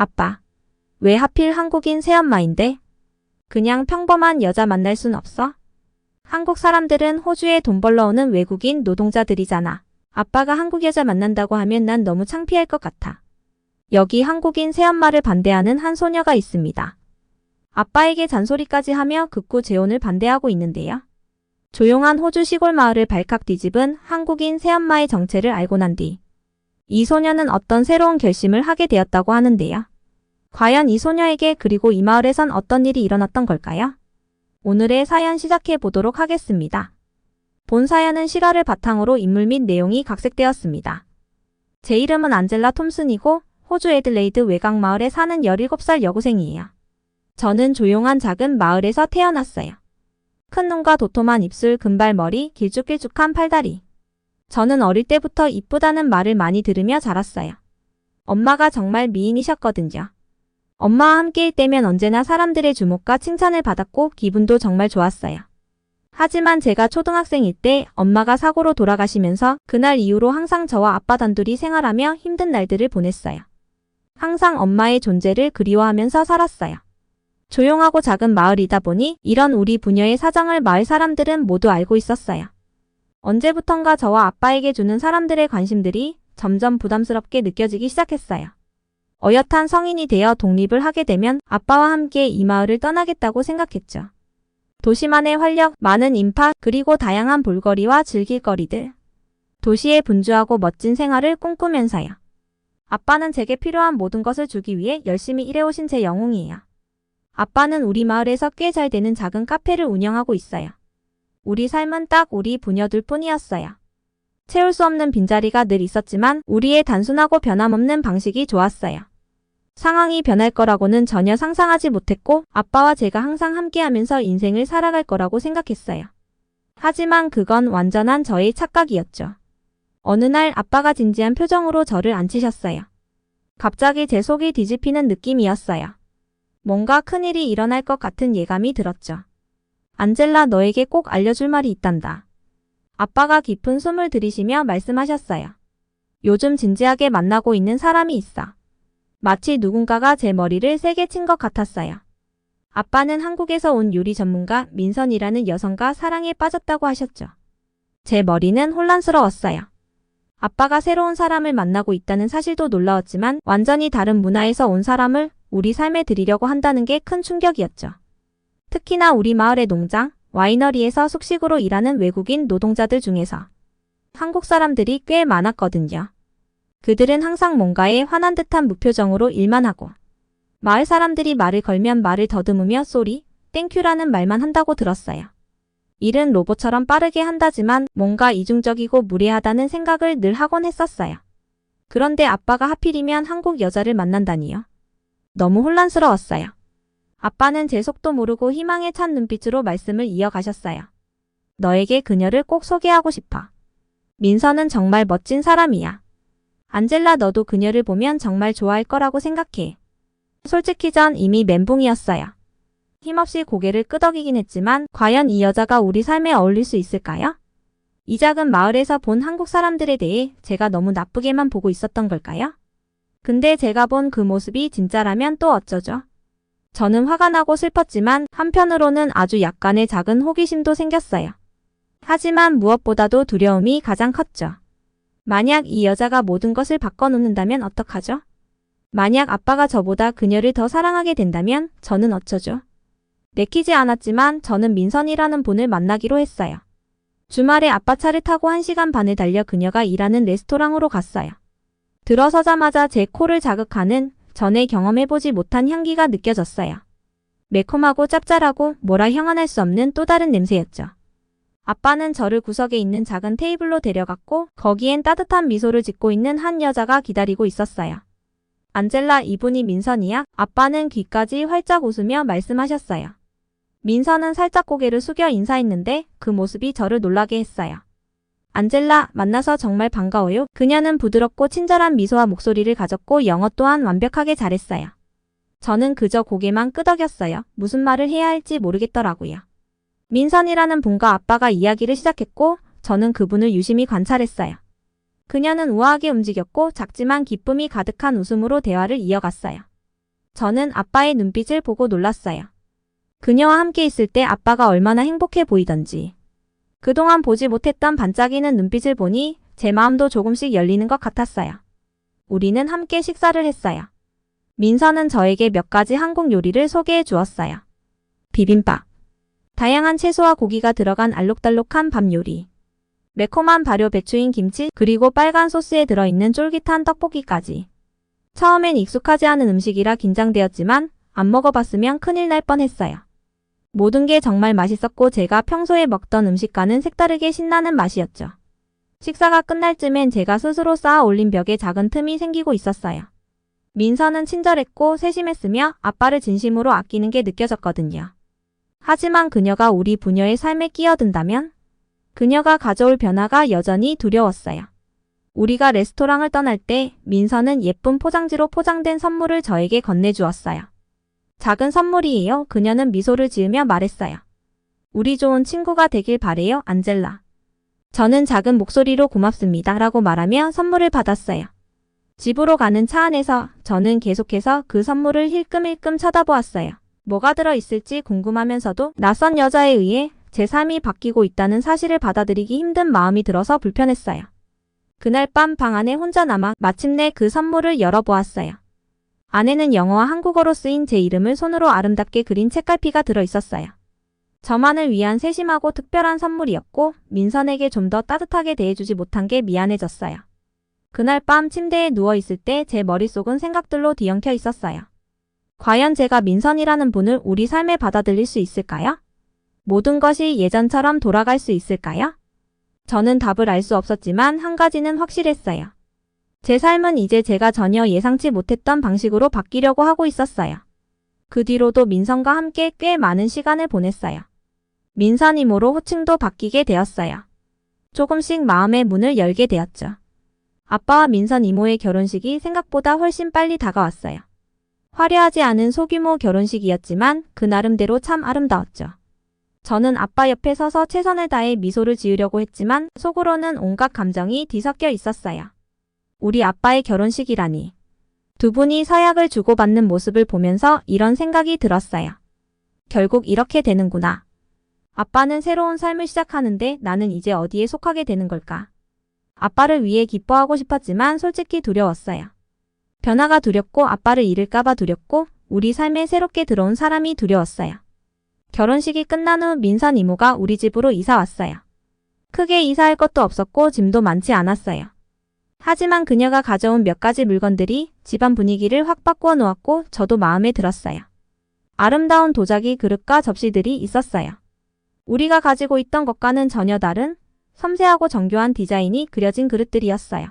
아빠, 왜 하필 한국인 새엄마인데? 그냥 평범한 여자 만날 순 없어? 한국 사람들은 호주에 돈 벌러 오는 외국인 노동자들이잖아. 아빠가 한국 여자 만난다고 하면 난 너무 창피할 것 같아. 여기 한국인 새엄마를 반대하는 한 소녀가 있습니다. 아빠에게 잔소리까지 하며 극구 재혼을 반대하고 있는데요. 조용한 호주 시골 마을을 발칵 뒤집은 한국인 새엄마의 정체를 알고 난 뒤 이 소녀는 어떤 새로운 결심을 하게 되었다고 하는데요. 과연 이 소녀에게 그리고 이 마을에선 어떤 일이 일어났던 걸까요? 오늘의 사연 시작해 보도록 하겠습니다. 본 사연은 실화를 바탕으로 인물 및 내용이 각색되었습니다. 제 이름은 안젤라 톰슨이고 호주 애들레이드 외곽 마을에 사는 17살 여고생이에요. 저는 조용한 작은 마을에서 태어났어요. 큰 눈과 도톰한 입술, 금발머리, 길쭉길쭉한 팔다리. 저는 어릴 때부터 이쁘다는 말을 많이 들으며 자랐어요. 엄마가 정말 미인이셨거든요. 엄마와 함께일 때면 언제나 사람들의 주목과 칭찬을 받았고 기분도 정말 좋았어요. 하지만 제가 초등학생일 때 엄마가 사고로 돌아가시면서 그날 이후로 항상 저와 아빠 단둘이 생활하며 힘든 날들을 보냈어요. 항상 엄마의 존재를 그리워하면서 살았어요. 조용하고 작은 마을이다 보니 이런 우리 부녀의 사정을 마을 사람들은 모두 알고 있었어요. 언제부턴가 저와 아빠에게 주는 사람들의 관심들이 점점 부담스럽게 느껴지기 시작했어요. 어엿한 성인이 되어 독립을 하게 되면 아빠와 함께 이 마을을 떠나겠다고 생각했죠. 도시만의 활력, 많은 인파, 그리고 다양한 볼거리와 즐길 거리들. 도시의 분주하고 멋진 생활을 꿈꾸면서요. 아빠는 제게 필요한 모든 것을 주기 위해 열심히 일해오신 제 영웅이에요. 아빠는 우리 마을에서 꽤 잘 되는 작은 카페를 운영하고 있어요. 우리 삶은 딱 우리 부녀들 뿐이었어요. 채울 수 없는 빈자리가 늘 있었지만 우리의 단순하고 변함없는 방식이 좋았어요. 상황이 변할 거라고는 전혀 상상하지 못했고 아빠와 제가 항상 함께하면서 인생을 살아갈 거라고 생각했어요. 하지만 그건 완전한 저의 착각이었죠. 어느 날 아빠가 진지한 표정으로 저를 앉히셨어요. 갑자기 제 속이 뒤집히는 느낌이었어요. 뭔가 큰일이 일어날 것 같은 예감이 들었죠. 안젤라, 너에게 꼭 알려줄 말이 있단다. 아빠가 깊은 숨을 들이쉬며 말씀하셨어요. 요즘 진지하게 만나고 있는 사람이 있어. 마치 누군가가 제 머리를 세게 친 것 같았어요. 아빠는 한국에서 온 요리 전문가 민선이라는 여성과 사랑에 빠졌다고 하셨죠. 제 머리는 혼란스러웠어요. 아빠가 새로운 사람을 만나고 있다는 사실도 놀라웠지만 완전히 다른 문화에서 온 사람을 우리 삶에 들이려고 한다는 게 큰 충격이었죠. 특히나 우리 마을의 농장, 와이너리에서 숙식으로 일하는 외국인 노동자들 중에서 한국 사람들이 꽤 많았거든요. 그들은 항상 뭔가에 화난 듯한 무표정으로 일만 하고 마을 사람들이 말을 걸면 말을 더듬으며 쏘리, 땡큐라는 말만 한다고 들었어요. 일은 로봇처럼 빠르게 한다지만 뭔가 이중적이고 무례하다는 생각을 늘 하곤 했었어요. 그런데 아빠가 하필이면 한국 여자를 만난다니요. 너무 혼란스러웠어요. 아빠는 제 속도 모르고 희망에 찬 눈빛으로 말씀을 이어가셨어요. 너에게 그녀를 꼭 소개하고 싶어. 민선은 정말 멋진 사람이야. 안젤라, 너도 그녀를 보면 정말 좋아할 거라고 생각해. 솔직히 전 이미 멘붕이었어요. 힘없이 고개를 끄덕이긴 했지만 과연 이 여자가 우리 삶에 어울릴 수 있을까요? 이 작은 마을에서 본 한국 사람들에 대해 제가 너무 나쁘게만 보고 있었던 걸까요? 근데 제가 본 그 모습이 진짜라면 또 어쩌죠? 저는 화가 나고 슬펐지만 한편으로는 아주 약간의 작은 호기심도 생겼어요. 하지만 무엇보다도 두려움이 가장 컸죠. 만약 이 여자가 모든 것을 바꿔놓는다면 어떡하죠? 만약 아빠가 저보다 그녀를 더 사랑하게 된다면 저는 어쩌죠? 내키지 않았지만 저는 민선이라는 분을 만나기로 했어요. 주말에 아빠 차를 타고 1시간 반을 달려 그녀가 일하는 레스토랑으로 갔어요. 들어서자마자 제 코를 자극하는 전에 경험해보지 못한 향기가 느껴졌어요. 매콤하고 짭짤하고 뭐라 형언할 수 없는 또 다른 냄새였죠. 아빠는 저를 구석에 있는 작은 테이블로 데려갔고 거기엔 따뜻한 미소를 짓고 있는 한 여자가 기다리고 있었어요. 안젤라, 이분이 민선이야? 아빠는 귀까지 활짝 웃으며 말씀하셨어요. 민선은 살짝 고개를 숙여 인사했는데 그 모습이 저를 놀라게 했어요. 안젤라, 만나서 정말 반가워요. 그녀는 부드럽고 친절한 미소와 목소리를 가졌고 영어 또한 완벽하게 잘했어요. 저는 그저 고개만 끄덕였어요. 무슨 말을 해야 할지 모르겠더라고요. 민선이라는 분과 아빠가 이야기를 시작했고 저는 그분을 유심히 관찰했어요. 그녀는 우아하게 움직였고 작지만 기쁨이 가득한 웃음으로 대화를 이어갔어요. 저는 아빠의 눈빛을 보고 놀랐어요. 그녀와 함께 있을 때 아빠가 얼마나 행복해 보이던지. 그동안 보지 못했던 반짝이는 눈빛을 보니 제 마음도 조금씩 열리는 것 같았어요. 우리는 함께 식사를 했어요. 민서는 저에게 몇 가지 한국 요리를 소개해 주었어요. 비빔밥, 다양한 채소와 고기가 들어간 알록달록한 밥 요리, 매콤한 발효 배추인 김치, 그리고 빨간 소스에 들어있는 쫄깃한 떡볶이까지. 처음엔 익숙하지 않은 음식이라 긴장되었지만 안 먹어봤으면 큰일 날 뻔했어요. 모든 게 정말 맛있었고 제가 평소에 먹던 음식과는 색다르게 신나는 맛이었죠. 식사가 끝날 쯤엔 제가 스스로 쌓아 올린 벽에 작은 틈이 생기고 있었어요. 민서는 친절했고 세심했으며 아빠를 진심으로 아끼는 게 느껴졌거든요. 하지만 그녀가 우리 부녀의 삶에 끼어든다면 그녀가 가져올 변화가 여전히 두려웠어요. 우리가 레스토랑을 떠날 때 민서는 예쁜 포장지로 포장된 선물을 저에게 건네주었어요. 작은 선물이에요. 그녀는 미소를 지으며 말했어요. 우리 좋은 친구가 되길 바래요, 안젤라. 저는 작은 목소리로 고맙습니다 라고 말하며 선물을 받았어요. 집으로 가는 차 안에서 저는 계속해서 그 선물을 힐끔힐끔 쳐다보았어요. 뭐가 들어있을지 궁금하면서도 낯선 여자에 의해 제 삶이 바뀌고 있다는 사실을 받아들이기 힘든 마음이 들어서 불편했어요. 그날 밤 방 안에 혼자 남아 마침내 그 선물을 열어보았어요. 안에는 영어와 한국어로 쓰인 제 이름을 손으로 아름답게 그린 책갈피가 들어있었어요. 저만을 위한 세심하고 특별한 선물이었고 민선에게 좀 더 따뜻하게 대해주지 못한 게 미안해졌어요. 그날 밤 침대에 누워있을 때 제 머릿속은 생각들로 뒤엉켜 있었어요. 과연 제가 민선이라는 분을 우리 삶에 받아들일 수 있을까요? 모든 것이 예전처럼 돌아갈 수 있을까요? 저는 답을 알 수 없었지만 한 가지는 확실했어요. 제 삶은 이제 제가 전혀 예상치 못했던 방식으로 바뀌려고 하고 있었어요. 그 뒤로도 민선과 함께 꽤 많은 시간을 보냈어요. 민선 이모로 호칭도 바뀌게 되었어요. 조금씩 마음의 문을 열게 되었죠. 아빠와 민선 이모의 결혼식이 생각보다 훨씬 빨리 다가왔어요. 화려하지 않은 소규모 결혼식이었지만 그 나름대로 참 아름다웠죠. 저는 아빠 옆에 서서 최선을 다해 미소를 지으려고 했지만 속으로는 온갖 감정이 뒤섞여 있었어요. 우리 아빠의 결혼식이라니. 두 분이 서약을 주고받는 모습을 보면서 이런 생각이 들었어요. 결국 이렇게 되는구나. 아빠는 새로운 삶을 시작하는데 나는 이제 어디에 속하게 되는 걸까? 아빠를 위해 기뻐하고 싶었지만 솔직히 두려웠어요. 변화가 두렵고 아빠를 잃을까봐 두렵고 우리 삶에 새롭게 들어온 사람이 두려웠어요. 결혼식이 끝난 후 민선 이모가 우리 집으로 이사 왔어요. 크게 이사할 것도 없었고 짐도 많지 않았어요. 하지만 그녀가 가져온 몇 가지 물건들이 집안 분위기를 확 바꾸어 놓았고 저도 마음에 들었어요. 아름다운 도자기 그릇과 접시들이 있었어요. 우리가 가지고 있던 것과는 전혀 다른 섬세하고 정교한 디자인이 그려진 그릇들이었어요.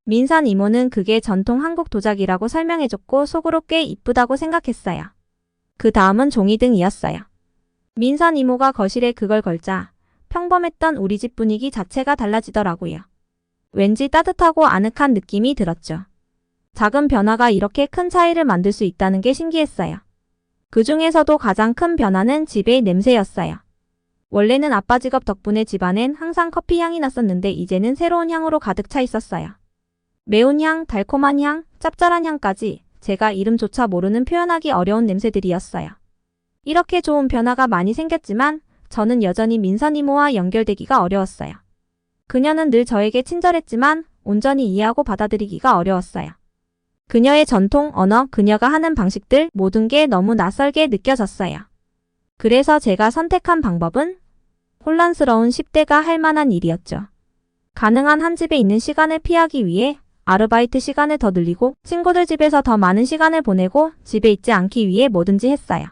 민선 이모는 그게 전통 한국 도자기라고 설명해줬고 속으로 꽤 이쁘다고 생각했어요. 그 다음은 종이등이었어요. 민선 이모가 거실에 그걸 걸자 평범했던 우리 집 분위기 자체가 달라지더라고요. 왠지 따뜻하고 아늑한 느낌이 들었죠. 작은 변화가 이렇게 큰 차이를 만들 수 있다는 게 신기했어요. 그 중에서도 가장 큰 변화는 집의 냄새였어요. 원래는 아빠 직업 덕분에 집안엔 항상 커피 향이 났었는데 이제는 새로운 향으로 가득 차 있었어요. 매운 향, 달콤한 향, 짭짤한 향까지 제가 이름조차 모르는 표현하기 어려운 냄새들이었어요. 이렇게 좋은 변화가 많이 생겼지만 저는 여전히 민선 이모와 연결되기가 어려웠어요. 그녀는 늘 저에게 친절했지만 온전히 이해하고 받아들이기가 어려웠어요. 그녀의 전통 언어, 그녀가 하는 방식들 모든 게 너무 낯설게 느껴졌어요. 그래서 제가 선택한 방법은 혼란스러운 10대가 할 만한 일이었죠. 가능한 한 집에 있는 시간을 피하기 위해 아르바이트 시간을 더 늘리고 친구들 집에서 더 많은 시간을 보내고 집에 있지 않기 위해 뭐든지 했어요.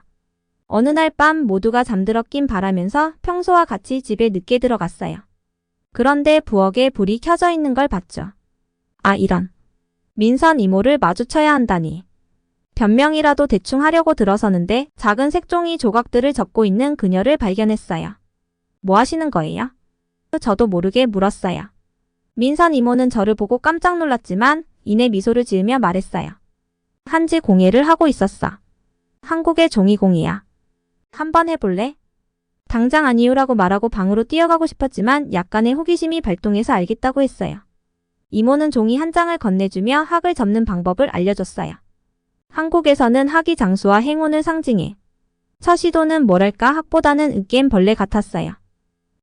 어느 날 밤 모두가 잠들었긴 바라면서 평소와 같이 집에 늦게 들어갔어요. 그런데 부엌에 불이 켜져 있는 걸 봤죠. 아 이런. 민선 이모를 마주쳐야 한다니. 변명이라도 대충 하려고 들어서는데 작은 색종이 조각들을 접고 있는 그녀를 발견했어요. 뭐 하시는 거예요? 저도 모르게 물었어요. 민선 이모는 저를 보고 깜짝 놀랐지만 이내 미소를 지으며 말했어요. 한지 공예를 하고 있었어. 한국의 종이 공예야. 한번 해볼래? 당장 아니요라고 말하고 방으로 뛰어가고 싶었지만 약간의 호기심이 발동해서 알겠다고 했어요. 이모는 종이 한 장을 건네주며 학을 접는 방법을 알려줬어요. 한국에서는 학이 장수와 행운을 상징해. 첫 시도는 뭐랄까 학보다는 으깬 벌레 같았어요.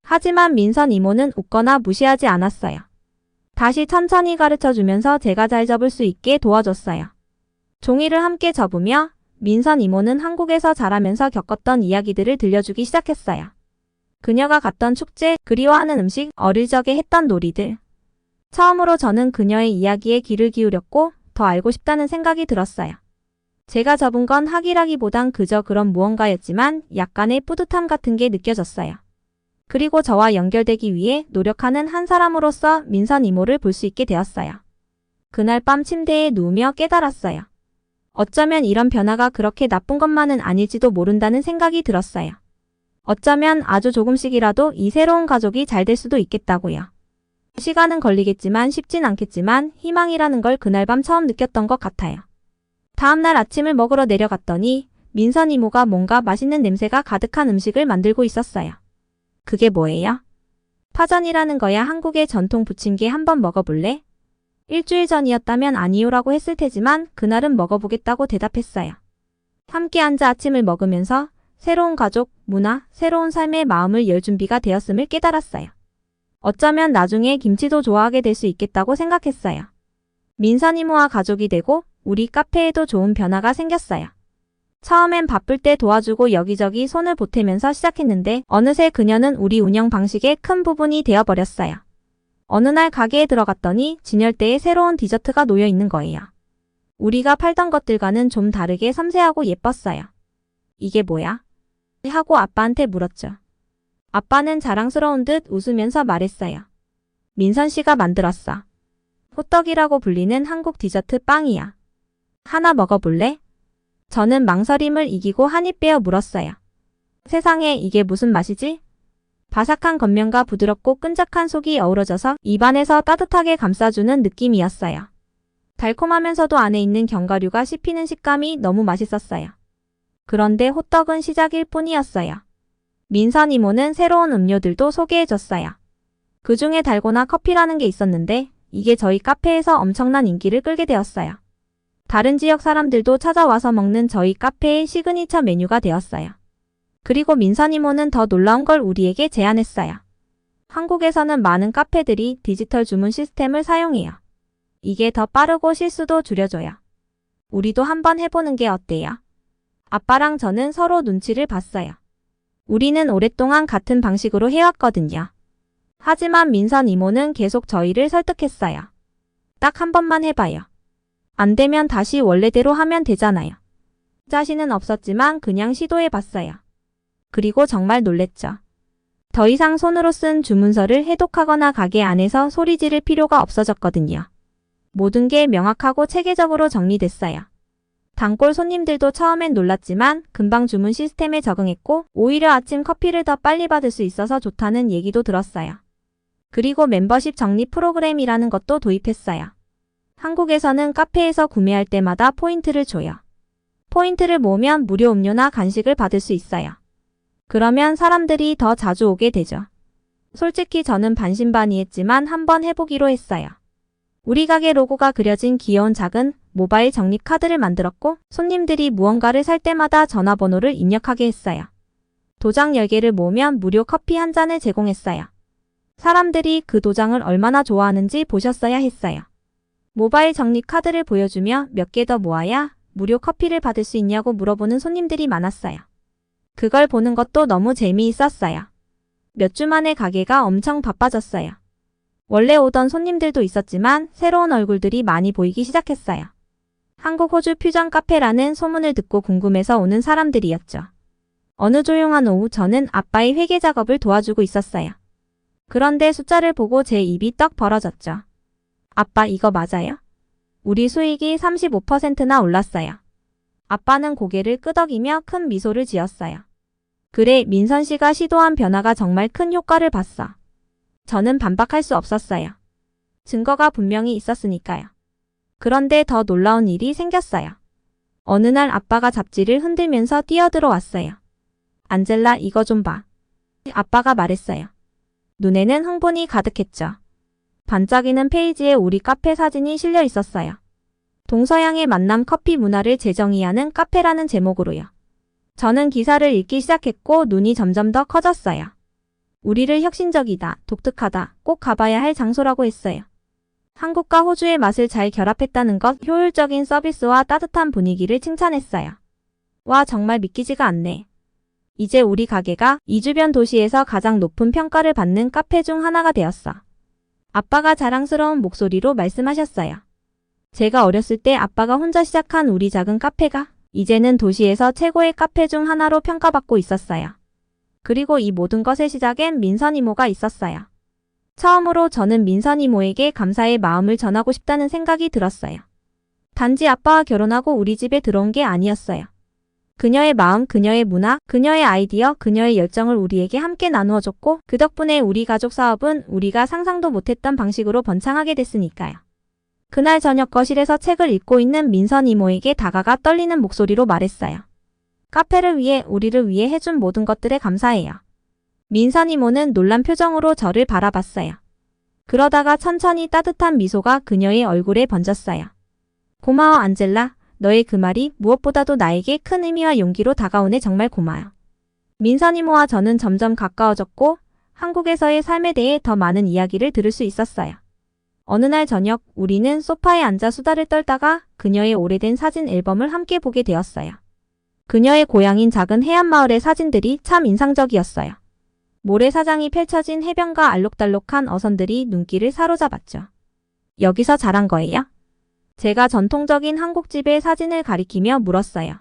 하지만 민선 이모는 웃거나 무시하지 않았어요. 다시 천천히 가르쳐주면서 제가 잘 접을 수 있게 도와줬어요. 종이를 함께 접으며 민선 이모는 한국에서 자라면서 겪었던 이야기들을 들려주기 시작했어요. 그녀가 갔던 축제, 그리워하는 음식, 어릴 적에 했던 놀이들. 처음으로 저는 그녀의 이야기에 귀를 기울였고 더 알고 싶다는 생각이 들었어요. 제가 접은 건 학이라기보단 그저 그런 무언가였지만 약간의 뿌듯함 같은 게 느껴졌어요. 그리고 저와 연결되기 위해 노력하는 한 사람으로서 민선 이모를 볼 수 있게 되었어요. 그날 밤 침대에 누우며 깨달았어요. 어쩌면 이런 변화가 그렇게 나쁜 것만은 아닐지도 모른다는 생각이 들었어요. 어쩌면 아주 조금씩이라도 이 새로운 가족이 잘 될 수도 있겠다고요. 시간은 걸리겠지만 쉽진 않겠지만 희망이라는 걸 그날 밤 처음 느꼈던 것 같아요. 다음날 아침을 먹으러 내려갔더니 민선 이모가 뭔가 맛있는 냄새가 가득한 음식을 만들고 있었어요. 그게 뭐예요? 파전이라는 거야. 한국의 전통 부침개 한번 먹어볼래? 일주일 전이었다면 아니요라고 했을 테지만 그날은 먹어보겠다고 대답했어요. 함께 앉아 아침을 먹으면서 새로운 가족, 문화, 새로운 삶의 마음을 열 준비가 되었음을 깨달았어요. 어쩌면 나중에 김치도 좋아하게 될 수 있겠다고 생각했어요. 민선 이모와 가족이 되고 우리 카페에도 좋은 변화가 생겼어요. 처음엔 바쁠 때 도와주고 여기저기 손을 보태면서 시작했는데 어느새 그녀는 우리 운영 방식의 큰 부분이 되어버렸어요. 어느 날 가게에 들어갔더니 진열대에 새로운 디저트가 놓여 있는 거예요. 우리가 팔던 것들과는 좀 다르게 섬세하고 예뻤어요. 이게 뭐야? 하고 아빠한테 물었죠. 아빠는 자랑스러운 듯 웃으면서 말했어요. 민선 씨가 만들었어. 호떡이라고 불리는 한국 디저트 빵이야. 하나 먹어볼래? 저는 망설임을 이기고 한 입 빼어 물었어요. 세상에 이게 무슨 맛이지? 바삭한 겉면과 부드럽고 끈적한 속이 어우러져서 입안에서 따뜻하게 감싸주는 느낌이었어요. 달콤하면서도 안에 있는 견과류가 씹히는 식감이 너무 맛있었어요. 그런데 호떡은 시작일 뿐이었어요. 민선 이모는 새로운 음료들도 소개해줬어요. 그 중에 달고나 커피라는 게 있었는데 이게 저희 카페에서 엄청난 인기를 끌게 되었어요. 다른 지역 사람들도 찾아와서 먹는 저희 카페의 시그니처 메뉴가 되었어요. 그리고 민선 이모는 더 놀라운 걸 우리에게 제안했어요. 한국에서는 많은 카페들이 디지털 주문 시스템을 사용해요. 이게 더 빠르고 실수도 줄여줘요. 우리도 한번 해보는 게 어때요? 아빠랑 저는 서로 눈치를 봤어요. 우리는 오랫동안 같은 방식으로 해왔거든요. 하지만 민선 이모는 계속 저희를 설득했어요. 딱 한 번만 해봐요. 안 되면 다시 원래대로 하면 되잖아요. 자신은 없었지만 그냥 시도해봤어요. 그리고 정말 놀랬죠. 더 이상 손으로 쓴 주문서를 해독하거나 가게 안에서 소리 지를 필요가 없어졌거든요. 모든 게 명확하고 체계적으로 정리됐어요. 단골 손님들도 처음엔 놀랐지만 금방 주문 시스템에 적응했고 오히려 아침 커피를 더 빨리 받을 수 있어서 좋다는 얘기도 들었어요. 그리고 멤버십 적립 프로그램이라는 것도 도입했어요. 한국에서는 카페에서 구매할 때마다 포인트를 줘요. 포인트를 모으면 무료 음료나 간식을 받을 수 있어요. 그러면 사람들이 더 자주 오게 되죠. 솔직히 저는 반신반의했지만 한번 해보기로 했어요. 우리 가게 로고가 그려진 귀여운 작은 모바일 적립 카드를 만들었고 손님들이 무언가를 살 때마다 전화번호를 입력하게 했어요. 도장 10개를 모으면 무료 커피 한 잔을 제공했어요. 사람들이 그 도장을 얼마나 좋아하는지 보셨어야 했어요. 모바일 적립 카드를 보여주며 몇 개 더 모아야 무료 커피를 받을 수 있냐고 물어보는 손님들이 많았어요. 그걸 보는 것도 너무 재미있었어요. 몇 주 만에 가게가 엄청 바빠졌어요. 원래 오던 손님들도 있었지만 새로운 얼굴들이 많이 보이기 시작했어요. 한국 호주 퓨전 카페라는 소문을 듣고 궁금해서 오는 사람들이었죠. 어느 조용한 오후 저는 아빠의 회계 작업을 도와주고 있었어요. 그런데 숫자를 보고 제 입이 떡 벌어졌죠. 아빠 이거 맞아요? 우리 수익이 35%나 올랐어요. 아빠는 고개를 끄덕이며 큰 미소를 지었어요. 그래, 민선 씨가 시도한 변화가 정말 큰 효과를 봤어. 저는 반박할 수 없었어요. 증거가 분명히 있었으니까요. 그런데 더 놀라운 일이 생겼어요. 어느 날 아빠가 잡지를 흔들면서 뛰어들어왔어요. 안젤라, 이거 좀 봐. 아빠가 말했어요. 눈에는 흥분이 가득했죠. 반짝이는 페이지에 우리 카페 사진이 실려 있었어요. 동서양의 만남 커피 문화를 재정의하는 카페라는 제목으로요. 저는 기사를 읽기 시작했고 눈이 점점 더 커졌어요. 우리를 혁신적이다, 독특하다, 꼭 가봐야 할 장소라고 했어요. 한국과 호주의 맛을 잘 결합했다는 것, 효율적인 서비스와 따뜻한 분위기를 칭찬했어요. 와, 정말 믿기지가 않네. 이제 우리 가게가 이 주변 도시에서 가장 높은 평가를 받는 카페 중 하나가 되었어. 아빠가 자랑스러운 목소리로 말씀하셨어요. 제가 어렸을 때 아빠가 혼자 시작한 우리 작은 카페가 이제는 도시에서 최고의 카페 중 하나로 평가받고 있었어요. 그리고 이 모든 것의 시작엔 민선 이모가 있었어요. 처음으로 저는 민선 이모에게 감사의 마음을 전하고 싶다는 생각이 들었어요. 단지 아빠와 결혼하고 우리 집에 들어온 게 아니었어요. 그녀의 마음, 그녀의 문화, 그녀의 아이디어, 그녀의 열정을 우리에게 함께 나누어 줬고 그 덕분에 우리 가족 사업은 우리가 상상도 못했던 방식으로 번창하게 됐으니까요. 그날 저녁 거실에서 책을 읽고 있는 민선 이모에게 다가가 떨리는 목소리로 말했어요. 카페를 위해, 우리를 위해 해준 모든 것들에 감사해요. 민선 이모는 놀란 표정으로 저를 바라봤어요. 그러다가 천천히 따뜻한 미소가 그녀의 얼굴에 번졌어요. 고마워 안젤라. 너의 그 말이 무엇보다도 나에게 큰 의미와 용기로 다가오네. 정말 고마워. 민선 이모와 저는 점점 가까워졌고 한국에서의 삶에 대해 더 많은 이야기를 들을 수 있었어요. 어느 날 저녁 우리는 소파에 앉아 수다를 떨다가 그녀의 오래된 사진 앨범을 함께 보게 되었어요. 그녀의 고향인 작은 해안마을의 사진들이 참 인상적이었어요. 모래사장이 펼쳐진 해변과 알록달록한 어선들이 눈길을 사로잡았죠. 여기서 자란 거예요? 제가 전통적인 한국집의 사진을 가리키며 물었어요.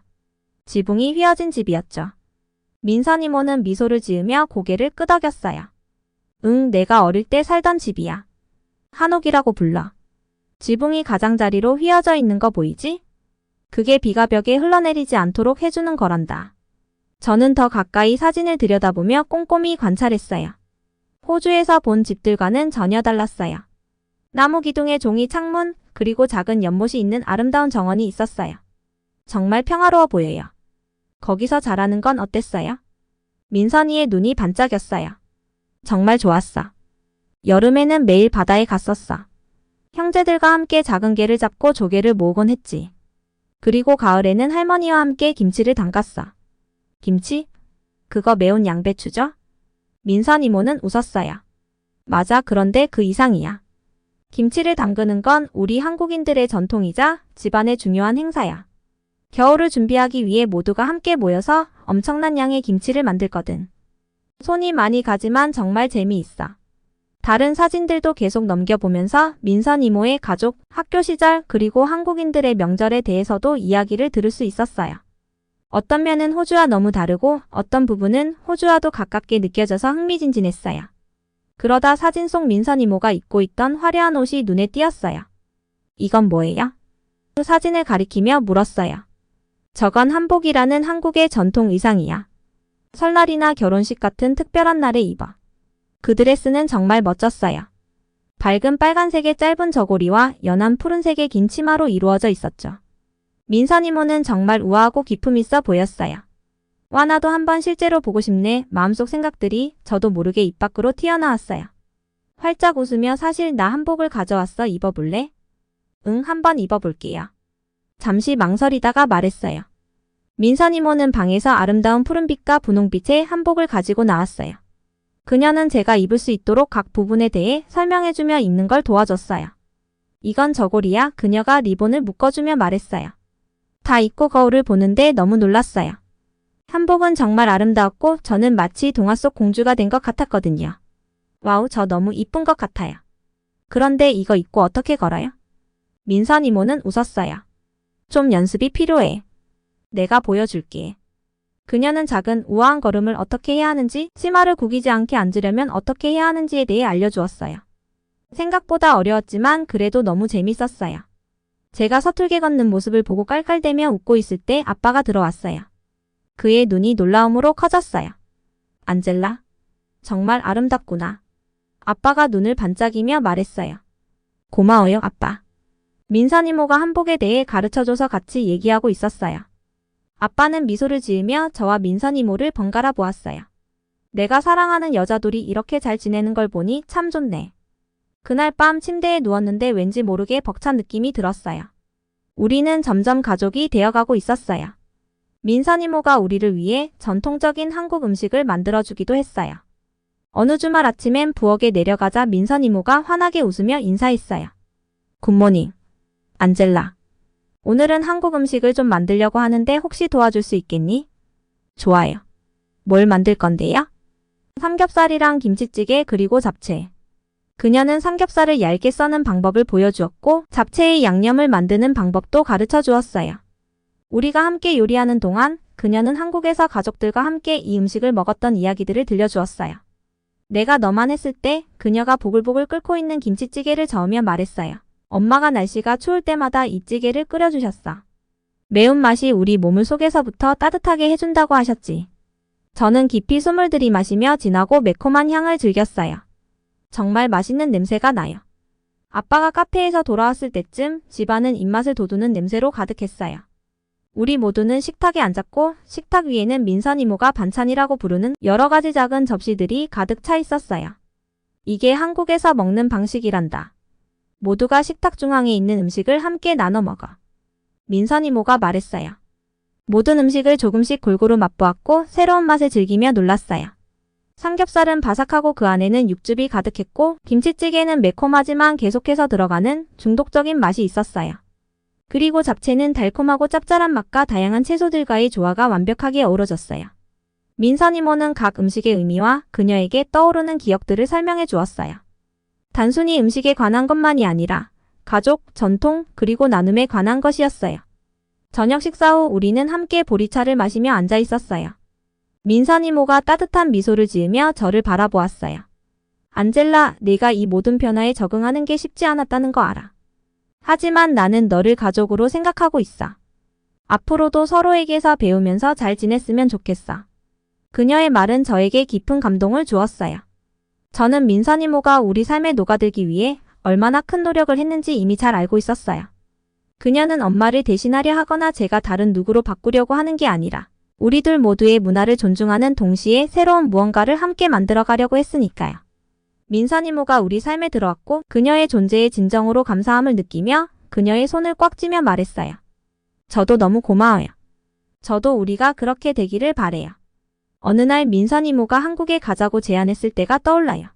지붕이 휘어진 집이었죠. 민선 이모는 미소를 지으며 고개를 끄덕였어요. 응, 내가 어릴 때 살던 집이야. 한옥이라고 불러. 지붕이 가장자리로 휘어져 있는 거 보이지? 그게 비가 벽에 흘러내리지 않도록 해주는 거란다. 저는 더 가까이 사진을 들여다보며 꼼꼼히 관찰했어요. 호주에서 본 집들과는 전혀 달랐어요. 나무 기둥에 종이 창문, 그리고 작은 연못이 있는 아름다운 정원이 있었어요. 정말 평화로워 보여요. 거기서 자라는 건 어땠어요? 민선이의 눈이 반짝였어요. 정말 좋았어. 여름에는 매일 바다에 갔었어. 형제들과 함께 작은 개를 잡고 조개를 모으곤 했지. 그리고 가을에는 할머니와 함께 김치를 담갔어. 김치? 그거 매운 양배추죠? 민선 이모는 웃었어요. 맞아, 그런데 그 이상이야. 김치를 담그는 건 우리 한국인들의 전통이자 집안의 중요한 행사야. 겨울을 준비하기 위해 모두가 함께 모여서 엄청난 양의 김치를 만들거든. 손이 많이 가지만 정말 재미있어. 다른 사진들도 계속 넘겨보면서 민선 이모의 가족, 학교 시절, 그리고 한국인들의 명절에 대해서도 이야기를 들을 수 있었어요. 어떤 면은 호주와 너무 다르고 어떤 부분은 호주와도 가깝게 느껴져서 흥미진진했어요. 그러다 사진 속 민선 이모가 입고 있던 화려한 옷이 눈에 띄었어요. 이건 뭐예요? 사진을 가리키며 물었어요. 저건 한복이라는 한국의 전통 의상이야. 설날이나 결혼식 같은 특별한 날에 입어. 그 드레스는 정말 멋졌어요. 밝은 빨간색의 짧은 저고리와 연한 푸른색의 긴 치마로 이루어져 있었죠. 민선 이모는 정말 우아하고 기품 있어 보였어요. 와, 나도 한번 실제로 보고 싶네. 마음속 생각들이 저도 모르게 입 밖으로 튀어나왔어요. 활짝 웃으며 사실 나 한복을 가져왔어. 입어볼래? 응, 한번 입어볼게요. 잠시 망설이다가 말했어요. 민선 이모는 방에서 아름다운 푸른빛과 분홍빛의 한복을 가지고 나왔어요. 그녀는 제가 입을 수 있도록 각 부분에 대해 설명해주며 입는 걸 도와줬어요. 이건 저고리야. 그녀가 리본을 묶어주며 말했어요. 다 입고 거울을 보는데 너무 놀랐어요. 한복은 정말 아름다웠고 저는 마치 동화 속 공주가 된 것 같았거든요. 와우, 저 너무 이쁜 것 같아요. 그런데 이거 입고 어떻게 걸어요? 민선 이모는 웃었어요. 좀 연습이 필요해. 내가 보여줄게. 그녀는 작은 우아한 걸음을 어떻게 해야 하는지, 치마를 구기지 않게 앉으려면 어떻게 해야 하는지에 대해 알려주었어요. 생각보다 어려웠지만 그래도 너무 재밌었어요. 제가 서툴게 걷는 모습을 보고 깔깔대며 웃고 있을 때 아빠가 들어왔어요. 그의 눈이 놀라움으로 커졌어요. 안젤라, 정말 아름답구나. 아빠가 눈을 반짝이며 말했어요. 고마워요, 아빠. 민선 이모가 한복에 대해 가르쳐줘서 같이 얘기하고 있었어요. 아빠는 미소를 지으며 저와 민선 이모를 번갈아 보았어요. 내가 사랑하는 여자들이 이렇게 잘 지내는 걸 보니 참 좋네. 그날 밤 침대에 누웠는데 왠지 모르게 벅찬 느낌이 들었어요. 우리는 점점 가족이 되어가고 있었어요. 민선 이모가 우리를 위해 전통적인 한국 음식을 만들어주기도 했어요. 어느 주말 아침엔 부엌에 내려가자 민선 이모가 환하게 웃으며 인사했어요. 굿모닝, 안젤라. 오늘은 한국 음식을 좀 만들려고 하는데 혹시 도와줄 수 있겠니? 좋아요. 뭘 만들 건데요? 삼겹살이랑 김치찌개 그리고 잡채. 그녀는 삼겹살을 얇게 써는 방법을 보여주었고 잡채의 양념을 만드는 방법도 가르쳐 주었어요. 우리가 함께 요리하는 동안 그녀는 한국에서 가족들과 함께 이 음식을 먹었던 이야기들을 들려주었어요. 내가 너만 했을 때 그녀가 보글보글 끓고 있는 김치찌개를 저으며 말했어요. 엄마가 날씨가 추울 때마다 이 찌개를 끓여주셨어. 매운맛이 우리 몸을 속에서부터 따뜻하게 해준다고 하셨지. 저는 깊이 숨을 들이마시며 진하고 매콤한 향을 즐겼어요. 정말 맛있는 냄새가 나요. 아빠가 카페에서 돌아왔을 때쯤 집안은 입맛을 돋우는 냄새로 가득했어요. 우리 모두는 식탁에 앉았고 식탁 위에는 민선 이모가 반찬이라고 부르는 여러 가지 작은 접시들이 가득 차 있었어요. 이게 한국에서 먹는 방식이란다. 모두가 식탁 중앙에 있는 음식을 함께 나눠 먹어. 민선 이모가 말했어요. 모든 음식을 조금씩 골고루 맛보았고 새로운 맛을 즐기며 놀랐어요. 삼겹살은 바삭하고 그 안에는 육즙이 가득했고 김치찌개는 매콤하지만 계속해서 들어가는 중독적인 맛이 있었어요. 그리고 잡채는 달콤하고 짭짤한 맛과 다양한 채소들과의 조화가 완벽하게 어우러졌어요. 민선 이모는 각 음식의 의미와 그녀에게 떠오르는 기억들을 설명해 주었어요. 단순히 음식에 관한 것만이 아니라 가족, 전통, 그리고 나눔에 관한 것이었어요. 저녁 식사 후 우리는 함께 보리차를 마시며 앉아 있었어요. 민선 이모가 따뜻한 미소를 지으며 저를 바라보았어요. 안젤라, 네가 이 모든 변화에 적응하는 게 쉽지 않았다는 거 알아. 하지만 나는 너를 가족으로 생각하고 있어. 앞으로도 서로에게서 배우면서 잘 지냈으면 좋겠어. 그녀의 말은 저에게 깊은 감동을 주었어요. 저는 민선 이모가 우리 삶에 녹아들기 위해 얼마나 큰 노력을 했는지 이미 잘 알고 있었어요. 그녀는 엄마를 대신하려 하거나 제가 다른 누구로 바꾸려고 하는 게 아니라 우리 둘 모두의 문화를 존중하는 동시에 새로운 무언가를 함께 만들어가려고 했으니까요. 민선 이모가 우리 삶에 들어왔고 그녀의 존재에 진정으로 감사함을 느끼며 그녀의 손을 꽉 쥐며 말했어요. 저도 너무 고마워요. 저도 우리가 그렇게 되기를 바래요. 어느 날 민선 이모가 한국에 가자고 제안했을 때가 떠올라요.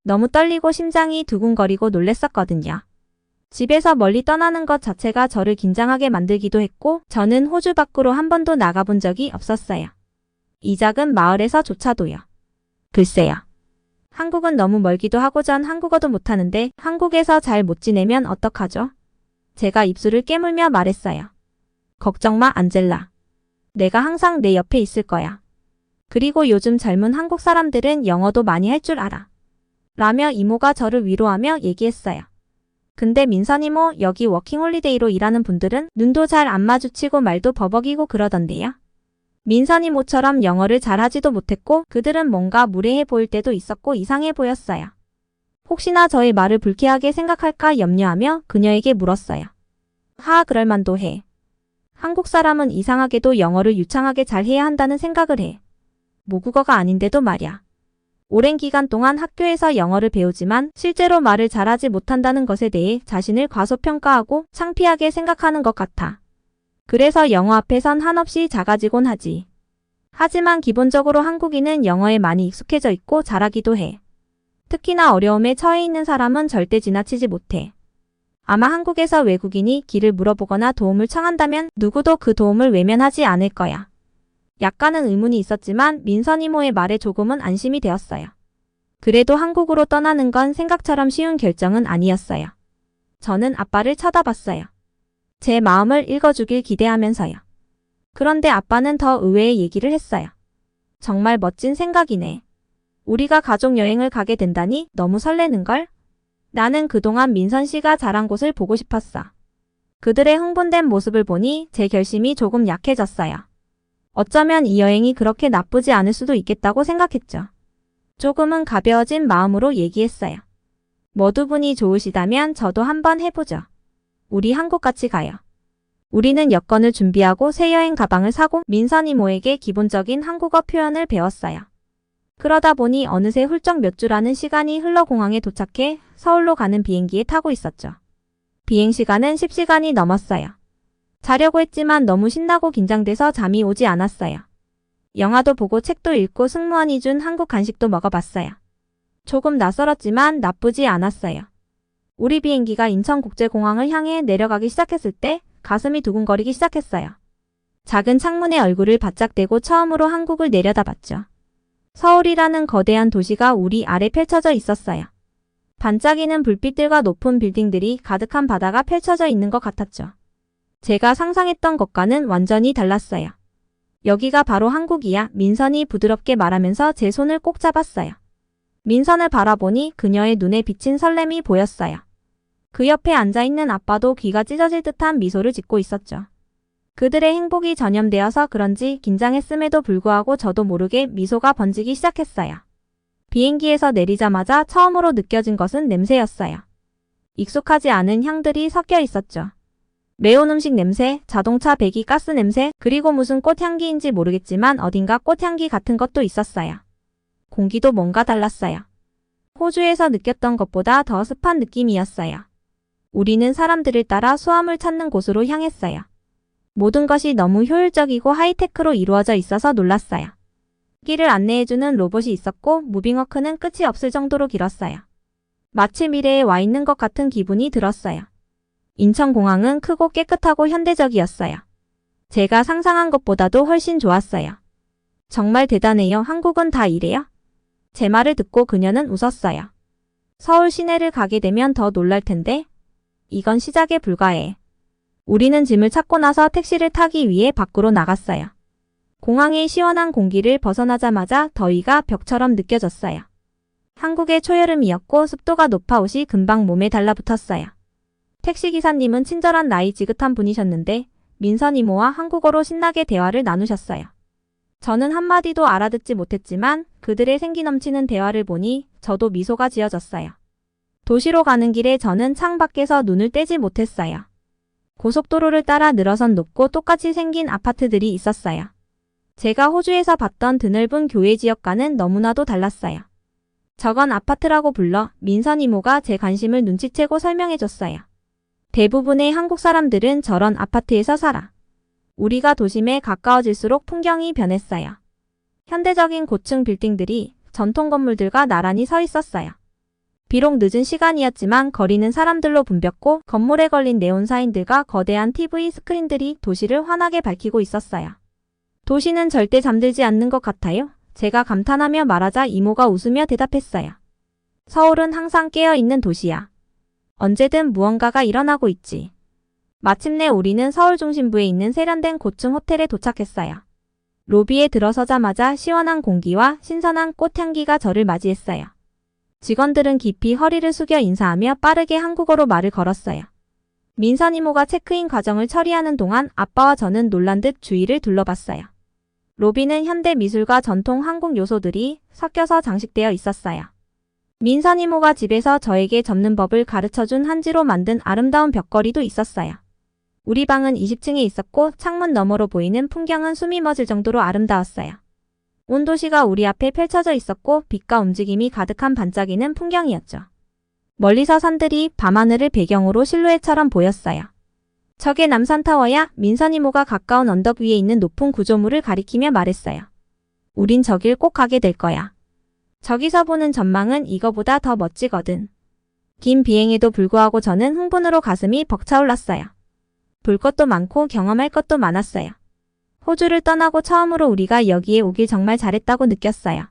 너무 떨리고 심장이 두근거리고 놀랬었거든요. 집에서 멀리 떠나는 것 자체가 저를 긴장하게 만들기도 했고 저는 호주 밖으로 한 번도 나가본 적이 없었어요. 이 작은 마을에서조차도요. 글쎄요. 한국은 너무 멀기도 하고 전 한국어도 못하는데 한국에서 잘 못 지내면 어떡하죠? 제가 입술을 깨물며 말했어요. 걱정 마, 안젤라. 내가 항상 내 옆에 있을 거야. 그리고 요즘 젊은 한국 사람들은 영어도 많이 할 줄 알아. 라며 이모가 저를 위로하며 얘기했어요. 근데 민선 이모, 여기 워킹홀리데이로 일하는 분들은 눈도 잘 안 마주치고 말도 버벅이고 그러던데요. 민선 이모처럼 영어를 잘하지도 못했고 그들은 뭔가 무례해 보일 때도 있었고 이상해 보였어요. 혹시나 저의 말을 불쾌하게 생각할까 염려하며 그녀에게 물었어요. 그럴만도 해. 한국 사람은 이상하게도 영어를 유창하게 잘 해야 한다는 생각을 해. 모국어가 아닌데도 말야. 오랜 기간 동안 학교에서 영어를 배우지만 실제로 말을 잘하지 못한다는 것에 대해 자신을 과소평가하고 창피하게 생각하는 것 같아. 그래서 영어 앞에선 한없이 작아지곤 하지. 하지만 기본적으로 한국인은 영어에 많이 익숙해져 있고 잘하기도 해. 특히나 어려움에 처해 있는 사람은 절대 지나치지 못해. 아마 한국에서 외국인이 길을 물어보거나 도움을 청한다면 누구도 그 도움을 외면하지 않을 거야. 약간은 의문이 있었지만 민선 이모의 말에 조금은 안심이 되었어요. 그래도 한국으로 떠나는 건 생각처럼 쉬운 결정은 아니었어요. 저는 아빠를 쳐다봤어요. 제 마음을 읽어주길 기대하면서요. 그런데 아빠는 더 의외의 얘기를 했어요. 정말 멋진 생각이네. 우리가 가족 여행을 가게 된다니 너무 설레는걸? 나는 그동안 민선 씨가 자란 곳을 보고 싶었어. 그들의 흥분된 모습을 보니 제 결심이 조금 약해졌어요. 어쩌면 이 여행이 그렇게 나쁘지 않을 수도 있겠다고 생각했죠. 조금은 가벼워진 마음으로 얘기했어요. 모두 분이 좋으시다면 저도 한번 해보죠. 우리 한국 같이 가요. 우리는 여권을 준비하고 새 여행 가방을 사고 민선 이모에게 기본적인 한국어 표현을 배웠어요. 그러다 보니 어느새 훌쩍 몇 주라는 시간이 흘러 공항에 도착해 서울로 가는 비행기에 타고 있었죠. 비행시간은 10시간이 넘었어요. 자려고 했지만 너무 신나고 긴장돼서 잠이 오지 않았어요. 영화도 보고 책도 읽고 승무원이 준 한국 간식도 먹어봤어요. 조금 낯설었지만 나쁘지 않았어요. 우리 비행기가 인천국제공항을 향해 내려가기 시작했을 때 가슴이 두근거리기 시작했어요. 작은 창문에 얼굴을 바짝 대고 처음으로 한국을 내려다봤죠. 서울이라는 거대한 도시가 우리 아래 펼쳐져 있었어요. 반짝이는 불빛들과 높은 빌딩들이 가득한 바다가 펼쳐져 있는 것 같았죠. 제가 상상했던 것과는 완전히 달랐어요. 여기가 바로 한국이야, 민선이 부드럽게 말하면서 제 손을 꼭 잡았어요. 민선을 바라보니 그녀의 눈에 비친 설렘이 보였어요. 그 옆에 앉아있는 아빠도 귀가 찢어질 듯한 미소를 짓고 있었죠. 그들의 행복이 전염되어서 그런지 긴장했음에도 불구하고 저도 모르게 미소가 번지기 시작했어요. 비행기에서 내리자마자 처음으로 느껴진 것은 냄새였어요. 익숙하지 않은 향들이 섞여 있었죠. 매운 음식 냄새, 자동차 배기 가스 냄새, 그리고 무슨 꽃향기인지 모르겠지만 어딘가 꽃향기 같은 것도 있었어요. 공기도 뭔가 달랐어요. 호주에서 느꼈던 것보다 더 습한 느낌이었어요. 우리는 사람들을 따라 수화물 찾는 곳으로 향했어요. 모든 것이 너무 효율적이고 하이테크로 이루어져 있어서 놀랐어요. 길을 안내해주는 로봇이 있었고 무빙워크는 끝이 없을 정도로 길었어요. 마치 미래에 와 있는 것 같은 기분이 들었어요. 인천공항은 크고 깨끗하고 현대적이었어요. 제가 상상한 것보다도 훨씬 좋았어요. 정말 대단해요. 한국은 다 이래요? 제 말을 듣고 그녀는 웃었어요. 서울 시내를 가게 되면 더 놀랄 텐데. 이건 시작에 불과해. 우리는 짐을 찾고 나서 택시를 타기 위해 밖으로 나갔어요. 공항의 시원한 공기를 벗어나자마자 더위가 벽처럼 느껴졌어요. 한국의 초여름이었고 습도가 높아 옷이 금방 몸에 달라붙었어요. 택시기사님은 친절한 나이 지긋한 분이셨는데 민선 이모와 한국어로 신나게 대화를 나누셨어요. 저는 한마디도 알아듣지 못했지만 그들의 생기 넘치는 대화를 보니 저도 미소가 지어졌어요. 도시로 가는 길에 저는 창밖에서 눈을 떼지 못했어요. 고속도로를 따라 늘어선 높고 똑같이 생긴 아파트들이 있었어요. 제가 호주에서 봤던 드넓은 교외 지역과는 너무나도 달랐어요. 저건 아파트라고 불러 민선 이모가 제 관심을 눈치채고 설명해줬어요. 대부분의 한국 사람들은 저런 아파트에서 살아. 우리가 도심에 가까워질수록 풍경이 변했어요. 현대적인 고층 빌딩들이 전통 건물들과 나란히 서 있었어요. 비록 늦은 시간이었지만 거리는 사람들로 붐볐고 건물에 걸린 네온 사인들과 거대한 TV 스크린들이 도시를 환하게 밝히고 있었어요. 도시는 절대 잠들지 않는 것 같아요. 제가 감탄하며 말하자 이모가 웃으며 대답했어요. 서울은 항상 깨어있는 도시야. 언제든 무언가가 일어나고 있지. 마침내 우리는 서울 중심부에 있는 세련된 고층 호텔에 도착했어요. 로비에 들어서자마자 시원한 공기와 신선한 꽃향기가 저를 맞이했어요. 직원들은 깊이 허리를 숙여 인사하며 빠르게 한국어로 말을 걸었어요. 민선 이모가 체크인 과정을 처리하는 동안 아빠와 저는 놀란 듯 주위를 둘러봤어요. 로비는 현대 미술과 전통 한국 요소들이 섞여서 장식되어 있었어요. 민선 이모가 집에서 저에게 접는 법을 가르쳐준 한지로 만든 아름다운 벽걸이도 있었어요. 우리 방은 20층에 있었고 창문 너머로 보이는 풍경은 숨이 멎을 정도로 아름다웠어요. 온 도시가 우리 앞에 펼쳐져 있었고 빛과 움직임이 가득한 반짝이는 풍경이었죠. 멀리서 산들이 밤하늘을 배경으로 실루엣처럼 보였어요. 저게 남산타워야. 민선 이모가 가까운 언덕 위에 있는 높은 구조물을 가리키며 말했어요. 우린 저길 꼭 가게 될 거야. 저기서 보는 전망은 이거보다 더 멋지거든. 긴 비행에도 불구하고 저는 흥분으로 가슴이 벅차올랐어요. 볼 것도 많고 경험할 것도 많았어요. 호주를 떠나고 처음으로 우리가 여기에 오길 정말 잘했다고 느꼈어요.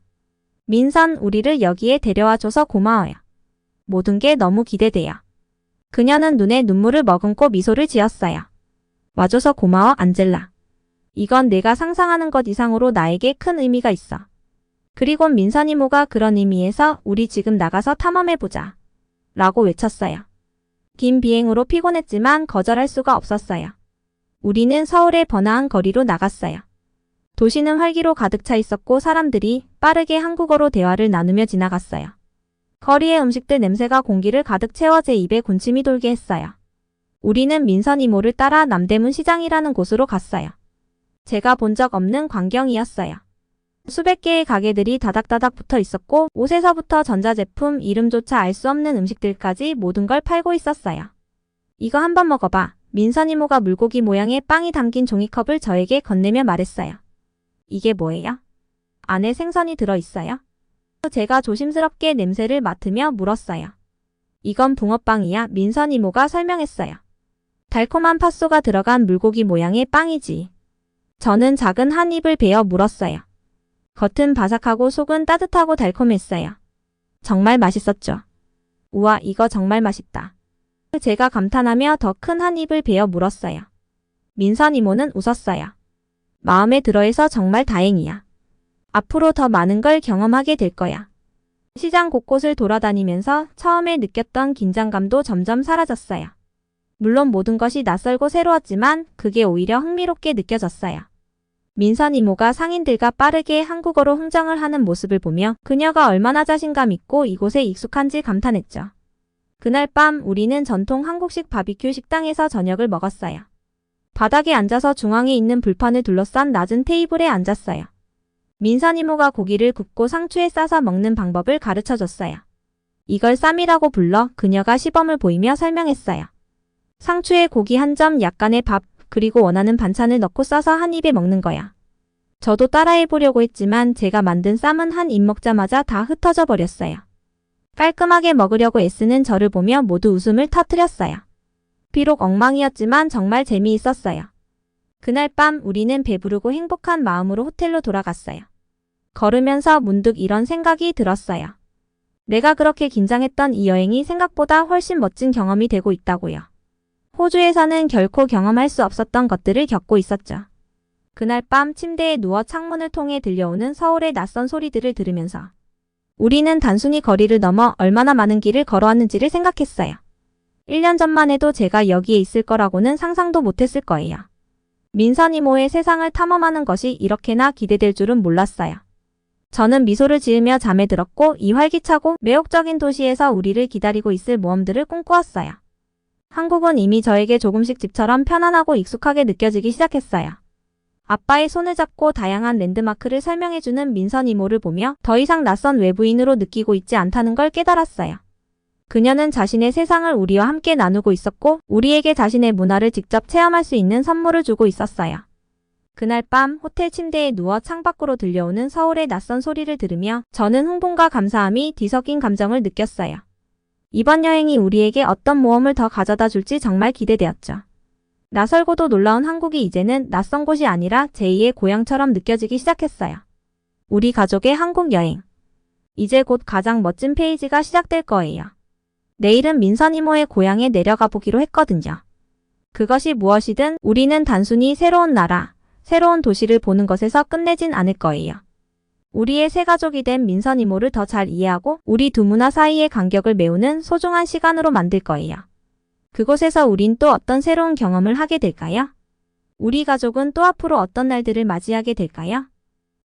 민선, 우리를 여기에 데려와줘서 고마워요. 모든 게 너무 기대돼요. 그녀는 눈에 눈물을 머금고 미소를 지었어요. 와줘서 고마워, 안젤라. 이건 내가 상상하는 것 이상으로 나에게 큰 의미가 있어. 그리고 민선 이모가 그런 의미에서 우리 지금 나가서 탐험해보자. 라고 외쳤어요. 긴 비행으로 피곤했지만 거절할 수가 없었어요. 우리는 서울의 번화한 거리로 나갔어요. 도시는 활기로 가득 차 있었고 사람들이 빠르게 한국어로 대화를 나누며 지나갔어요. 거리의 음식들 냄새가 공기를 가득 채워 제 입에 군침이 돌게 했어요. 우리는 민선 이모를 따라 남대문 시장이라는 곳으로 갔어요. 제가 본 적 없는 광경이었어요. 수백 개의 가게들이 다닥다닥 붙어 있었고 옷에서부터 전자제품, 이름조차 알 수 없는 음식들까지 모든 걸 팔고 있었어요. 이거 한번 먹어봐. 민선 이모가 물고기 모양의 빵이 담긴 종이컵을 저에게 건네며 말했어요. 이게 뭐예요? 안에 생선이 들어있어요? 제가 조심스럽게 냄새를 맡으며 물었어요. 이건 붕어빵이야. 민선 이모가 설명했어요. 달콤한 팥소가 들어간 물고기 모양의 빵이지. 저는 작은 한 입을 베어 물었어요. 겉은 바삭하고 속은 따뜻하고 달콤했어요. 정말 맛있었죠. 우와, 이거 정말 맛있다. 제가 감탄하며 더 큰 한 입을 베어 물었어요. 민선 이모는 웃었어요. 마음에 들어해서 정말 다행이야. 앞으로 더 많은 걸 경험하게 될 거야. 시장 곳곳을 돌아다니면서 처음에 느꼈던 긴장감도 점점 사라졌어요. 물론 모든 것이 낯설고 새로웠지만 그게 오히려 흥미롭게 느껴졌어요. 민선 이모가 상인들과 빠르게 한국어로 흥정을 하는 모습을 보며 그녀가 얼마나 자신감 있고 이곳에 익숙한지 감탄했죠. 그날 밤 우리는 전통 한국식 바비큐 식당에서 저녁을 먹었어요. 바닥에 앉아서 중앙에 있는 불판을 둘러싼 낮은 테이블에 앉았어요. 민선 이모가 고기를 굽고 상추에 싸서 먹는 방법을 가르쳐줬어요. 이걸 쌈이라고 불러. 그녀가 시범을 보이며 설명했어요. 상추에 고기 한 점, 약간의 밥, 그리고 원하는 반찬을 넣고 싸서 한 입에 먹는 거야. 저도 따라해보려고 했지만 제가 만든 쌈은 한 입 먹자마자 다 흩어져 버렸어요. 깔끔하게 먹으려고 애쓰는 저를 보며 모두 웃음을 터뜨렸어요. 비록 엉망이었지만 정말 재미있었어요. 그날 밤 우리는 배부르고 행복한 마음으로 호텔로 돌아갔어요. 걸으면서 문득 이런 생각이 들었어요. 내가 그렇게 긴장했던 이 여행이 생각보다 훨씬 멋진 경험이 되고 있다고요. 호주에서는 결코 경험할 수 없었던 것들을 겪고 있었죠. 그날 밤 침대에 누워 창문을 통해 들려오는 서울의 낯선 소리들을 들으면서 우리는 단순히 거리를 넘어 얼마나 많은 길을 걸어왔는지를 생각했어요. 1년 전만 해도 제가 여기에 있을 거라고는 상상도 못했을 거예요. 민선 이모의 세상을 탐험하는 것이 이렇게나 기대될 줄은 몰랐어요. 저는 미소를 지으며 잠에 들었고 이 활기차고 매혹적인 도시에서 우리를 기다리고 있을 모험들을 꿈꾸었어요. 한국은 이미 저에게 조금씩 집처럼 편안하고 익숙하게 느껴지기 시작했어요. 아빠의 손을 잡고 다양한 랜드마크를 설명해주는 민선 이모를 보며 더 이상 낯선 외부인으로 느끼고 있지 않다는 걸 깨달았어요. 그녀는 자신의 세상을 우리와 함께 나누고 있었고 우리에게 자신의 문화를 직접 체험할 수 있는 선물을 주고 있었어요. 그날 밤 호텔 침대에 누워 창밖으로 들려오는 서울의 낯선 소리를 들으며 저는 흥분과 감사함이 뒤섞인 감정을 느꼈어요. 이번 여행이 우리에게 어떤 모험을 더 가져다 줄지 정말 기대되었죠. 낯설고도 놀라운 한국이 이제는 낯선 곳이 아니라 제2의 고향처럼 느껴지기 시작했어요. 우리 가족의 한국 여행. 이제 곧 가장 멋진 페이지가 시작될 거예요. 내일은 민선 이모의 고향에 내려가 보기로 했거든요. 그것이 무엇이든 우리는 단순히 새로운 나라, 새로운 도시를 보는 것에서 끝내진 않을 거예요. 우리의 새 가족이 된 민선 이모를 더 잘 이해하고 우리 두 문화 사이의 간격을 메우는 소중한 시간으로 만들 거예요. 그곳에서 우린 또 어떤 새로운 경험을 하게 될까요? 우리 가족은 또 앞으로 어떤 날들을 맞이하게 될까요?